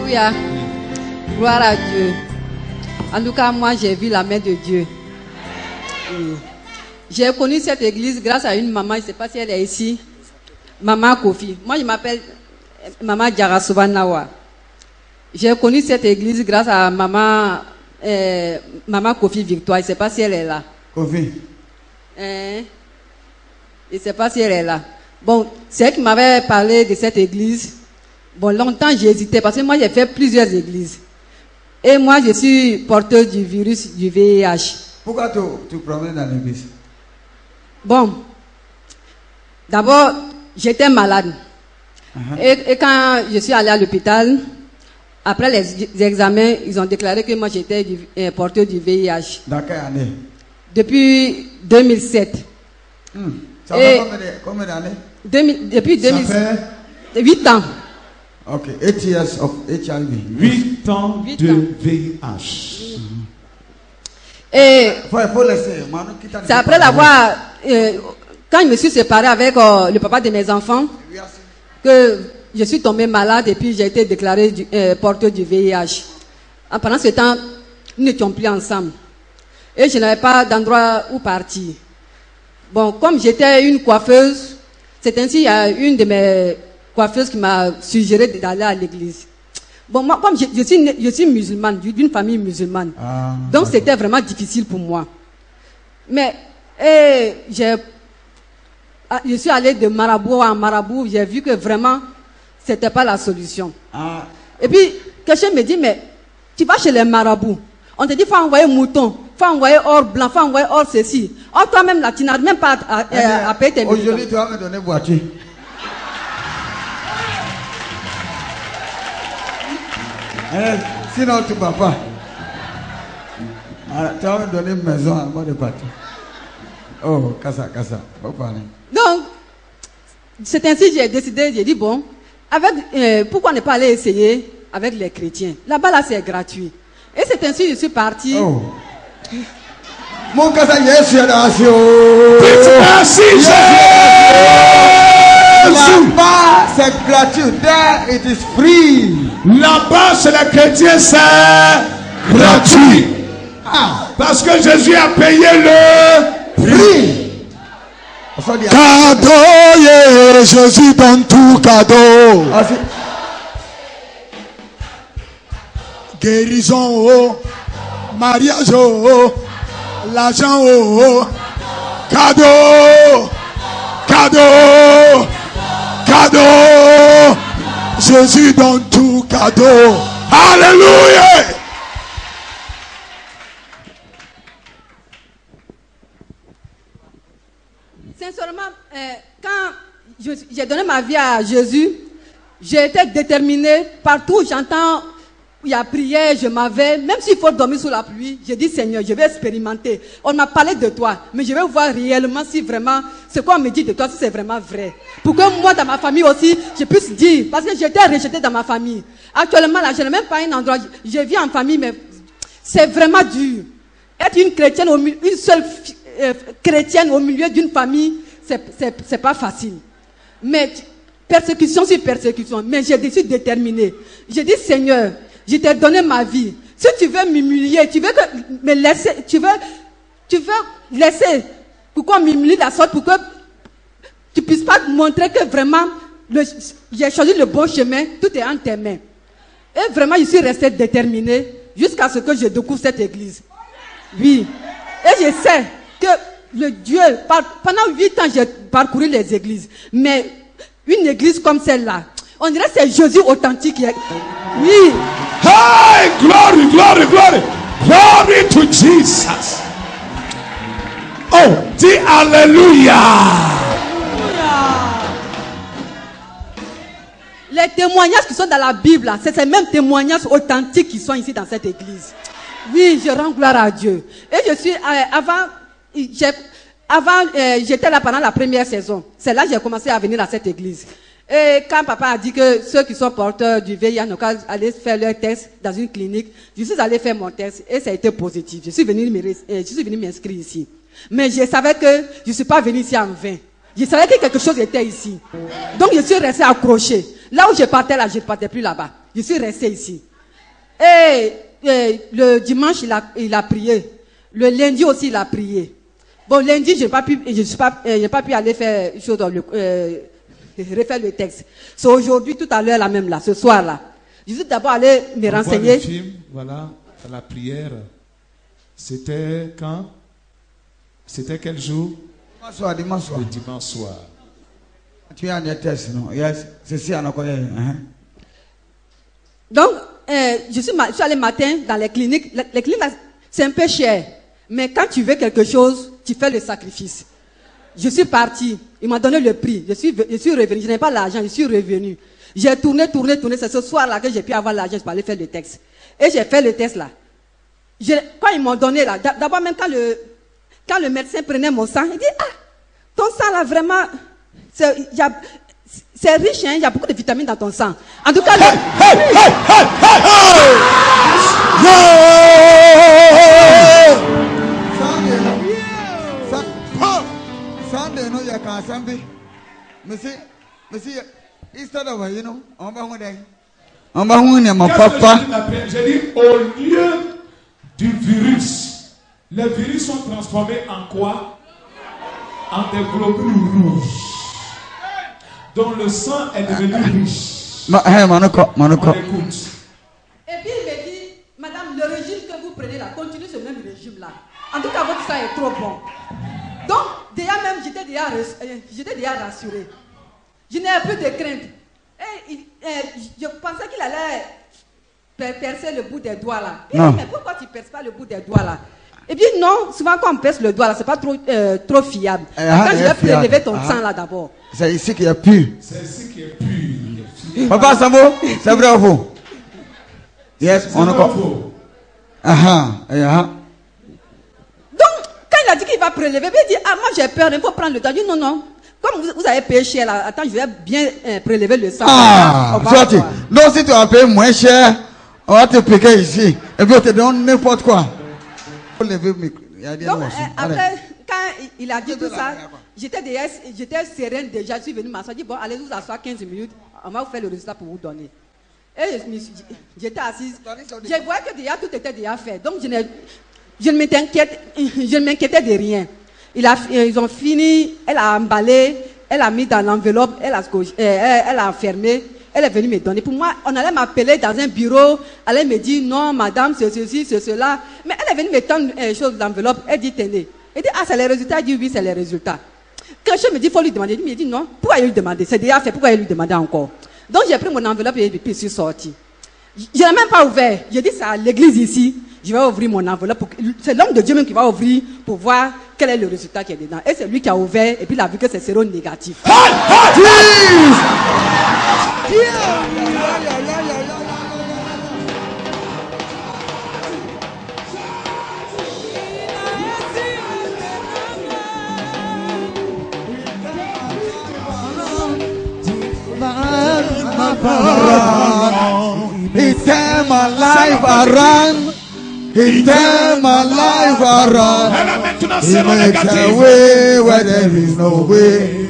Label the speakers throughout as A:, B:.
A: Alléluia. Gloire à Dieu. En tout cas, moi, j'ai vu la main de Dieu. Oui. J'ai connu cette église grâce à une maman, je ne sais pas si elle est ici. Maman Kofi. Moi, je m'appelle Maman Djarasovanawa. J'ai connu cette église grâce à Maman Kofi Victoire. Je ne sais pas si elle est là.
B: Kofi.
A: Je ne sais pas si elle est là. Bon, c'est elle qui m'avait parlé de cette église. Bon, longtemps j'ai hésité parce que moi j'ai fait plusieurs églises. Et moi je suis porteur du virus du VIH.
B: Pourquoi tu promènes dans l'église?
A: Bon, d'abord j'étais malade. Et quand je suis allée à l'hôpital, après les examens, ils ont déclaré que moi j'étais porteur du VIH.
B: Dans quelle année?
A: Depuis 2007.
B: Ça fait combien d'années?
A: Depuis 2007.
B: Ça fait
A: 8 ans.
B: Ok, 8 years of HIV.
C: 8 ans de VIH.
A: Et
B: faut laisser.
A: c'est après l'avoir, quand je me suis séparée avec le papa de mes enfants, que je suis tombée malade et puis j'ai été déclarée porteur du VIH. Pendant ce temps, nous n'étions plus ensemble. Et je n'avais pas d'endroit où partir. Bon, comme j'étais une coiffeuse, c'est ainsi, il y a une de mes coiffeuses qui m'a suggéré d'aller à l'église. Bon, moi, comme je suis musulmane, d'une famille musulmane, donc c'était vraiment difficile pour moi. Mais je suis allée de marabout en marabout, j'ai vu que vraiment, c'était pas la solution. Et puis, quelqu'un me dit, mais tu vas chez les marabouts, on te dit, il faut envoyer mouton, il faut envoyer or blanc, il faut envoyer or ceci. Or, toi-même, là, tu n'as même pas à payer tes médicaments.
B: Aujourd'hui, tu vas me donner voiture. Sinon, tu ne vas pas. Tu vas me donner une maison avant de partir. Oh, Kassa. Faut parler.
A: Donc, c'est ainsi que j'ai décidé, j'ai dit, bon, pourquoi ne pas aller essayer avec les chrétiens? Là-bas, là, c'est gratuit. Et c'est ainsi que je suis parti.
B: Oh. Mon Kassa, yes, merci
C: Jésus.
B: Là-bas, c'est gratuit. There, it is free.
C: Là-bas, chez les chrétiens, c'est gratuit. Parce que Jésus a payé le prix.
D: Cadeau, yeah, Jésus donne tout cadeau. Guérison, oh, mariage, oh, l'argent, oh, cadeau, cadeau, cadeau. Jésus donne tout cadeau. Alléluia.
A: Sincèrement, quand j'ai donné ma vie à Jésus, j'ai été déterminée. Partout où j'entends, il y a prière, je m'avais, même s'il faut dormir sous la pluie, j'ai dit Seigneur, je vais expérimenter. On m'a parlé de toi, mais je vais voir réellement si vraiment, ce qu'on me dit de toi, si c'est vraiment vrai. Pour que moi, dans ma famille aussi, je puisse dire, parce que j'étais rejetée dans ma famille. Actuellement, là, je n'ai même pas un endroit, je vis en famille, mais c'est vraiment dur. Être une chrétienne, une seule chrétienne au milieu d'une famille, c'est pas facile. Mais persécution sur persécution, mais j'ai décidé de déterminer. J'ai dit Seigneur, je t'ai donné ma vie. Si tu veux m'humilier, tu veux me laisser, tu veux laisser pourquoi m'humilier de la sorte pour que tu puisses pas montrer que vraiment j'ai choisi le bon chemin, tout est en tes mains. Et vraiment, je suis restée déterminée jusqu'à ce que je découvre cette église. Oui. Et je sais que le Dieu, pendant 8 ans, j'ai parcouru les églises. Mais une église comme celle-là, on dirait que c'est Jésus authentique. Oui.
C: Hey, glory, glory, glory. Glory to Jesus. Oh, dis Alléluia.
A: Les témoignages qui sont dans la Bible, c'est ces mêmes témoignages authentiques qui sont ici dans cette église. Oui, je rends gloire à Dieu. Et je suis, j'étais là pendant la première saison. C'est là que j'ai commencé à venir à cette église. Et quand papa a dit que ceux qui sont porteurs du VIH n'ont qu'à aller faire leur test dans une clinique, je suis allé faire mon test et ça a été positif. Je suis venu m'inscrire ici. Mais je savais que je ne suis pas venu ici en vain. Je savais que quelque chose était ici. Donc je suis resté accroché. Là où je partais là, je ne partais plus là-bas. Je suis restée ici. Et le dimanche, il a prié. Le lundi aussi, il a prié. Bon, lundi, je n'ai pas pu aller faire refaire le texte. C'est aujourd'hui, tout à l'heure, là même, là, ce soir, là. Je suis d'abord allé me renseigner.
C: Le film, voilà, la prière. C'était quand? C'était quel jour?
B: Dimanche soir.
C: Le dimanche soir.
B: Tu as un test, non? Yes, c'est ça, on a connu.
A: Donc, je suis allé matin dans les cliniques. Les cliniques, c'est un peu cher. Mais quand tu veux quelque chose, tu fais le sacrifice. Je suis parti. Il m'a donné le prix. Je suis revenu. Je n'ai pas l'argent. Je suis revenu. J'ai tourné. C'est ce soir-là que j'ai pu avoir l'argent pour aller faire le texte. Et j'ai fait le test là. Quand ils m'ont donné là, d'abord même quand le médecin prenait mon sang, il dit, ah, ton sang là vraiment, c'est riche, hein, il y a beaucoup de vitamines dans ton sang. En tout cas,
C: J'ai dit, au lieu du virus, les virus sont transformés en quoi? En des globules rouges. Donc le sang est devenu riche. On écoute.
A: Et puis il me dit, madame, le régime que vous prenez là, continuez ce même régime là. En tout cas, votre sang est trop bon. Donc, déjà même, j'étais déjà rassurée. Je n'avais plus de crainte. Et je pensais qu'il allait percer le bout des doigts là. Il dit, mais pourquoi tu ne perces pas le bout des doigts là? Et puis non, souvent quand on perce le doigt là, c'est pas trop fiable. Quand je vais prélever ton sang là d'abord.
B: C'est ici qu'il y a pu.
C: C'est ici qu'il y a pu.
B: Papa Sambo, c'est vrai ou faux? Yes, on a quoi?
A: Donc, quand il a dit qu'il va prélever, il dit, ah moi j'ai peur, il faut prendre le temps. Il dit, non. Comme vous avez payé cher là, attends, je vais bien prélever le sang.
B: Non, si tu as payé moins cher, on va te piquer ici. Et puis on te donne n'importe quoi.
A: Donc, après, quand il a dit tout ça, j'étais sereine déjà. Je suis venue m'asseoir. Je dis, bon, allez vous asseoir 15 minutes. On va vous faire le résultat pour vous donner. Et j'étais assise. Je voyais que déjà tout était déjà fait. Donc, je ne m'inquiétais de rien. Ils ont fini, elle a emballé, elle a mis dans l'enveloppe, elle a fermé. Elle est venue me donner. Pour moi, on allait m'appeler dans un bureau. Elle allait me dire, non, madame, c'est ceci, c'est cela. Mais elle est venue me tendre une chose dans l'enveloppe. Elle dit, tenez. Elle dit, ah, c'est les résultats. Elle dit, oui, c'est les résultats. Quand je me dis, il faut lui demander. Il me dit, non, pourquoi il lui demander? C'est déjà fait, pourquoi il lui demander encore? Donc, j'ai pris mon enveloppe et puis je suis sortie. Je n'ai même pas ouvert. J'ai dit, c'est à l'église ici. Je vais ouvrir mon enveloppe. C'est l'homme de Dieu même qui va ouvrir pour voir quel est le résultat qui est dedans. Et c'est lui qui a ouvert et puis il a vu que c'est zéro négatif.
B: He turned my life around. He turned my life around. He makes a way where there is no way.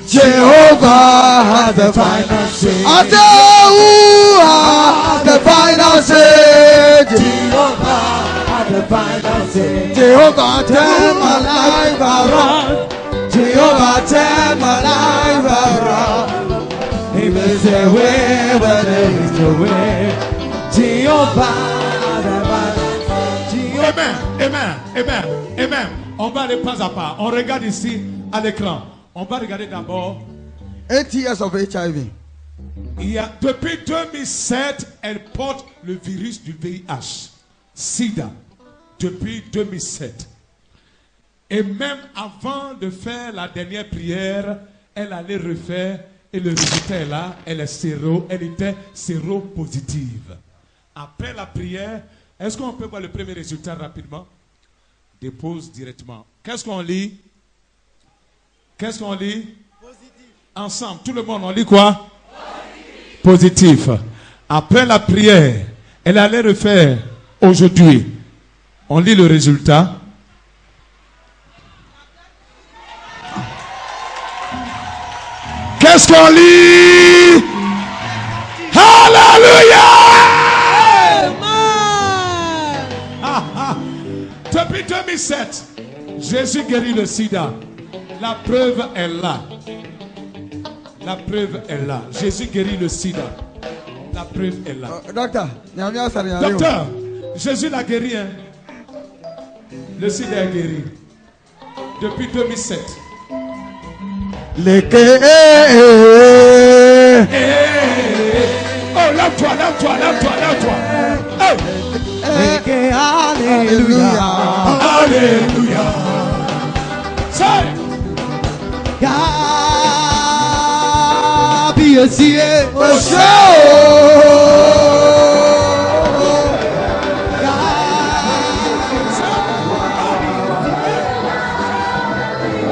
B: Jehovah has the final say. I say, who has the final say? Jehovah has the final say. Jehovah turned my life around. Jehovah turned my life around. He makes a way where there is no way. Jehovah.
C: Amen, amen, amen, amen. On va aller pas à pas. On regarde ici à l'écran. On va regarder d'abord.
B: 8 years of HIV.
C: Depuis 2007, elle porte le virus du VIH, SIDA. Depuis 2007. Et même avant de faire la dernière prière, elle allait refaire et le résultat est là. Elle était séropositive. Après la prière, est-ce qu'on peut voir le premier résultat rapidement? Dépose directement. Qu'est-ce qu'on lit? Qu'est-ce qu'on lit? Positif. Ensemble, tout le monde, on lit quoi? Positif. Après la prière, elle allait refaire aujourd'hui. On lit le résultat. Qu'est-ce qu'on lit? Ah! Depuis 2007, Jésus guérit le sida. La preuve est là. La preuve est là. Jésus guérit le sida. La preuve est là.
B: Docteur,
C: Jésus l'a guéri. Hein? Le sida est guéri. Depuis 2007. Oh, lève-toi, lève-toi, lève-toi, lève-toi.
B: Alléluia.
C: Alléluia. C'est.
B: Oh,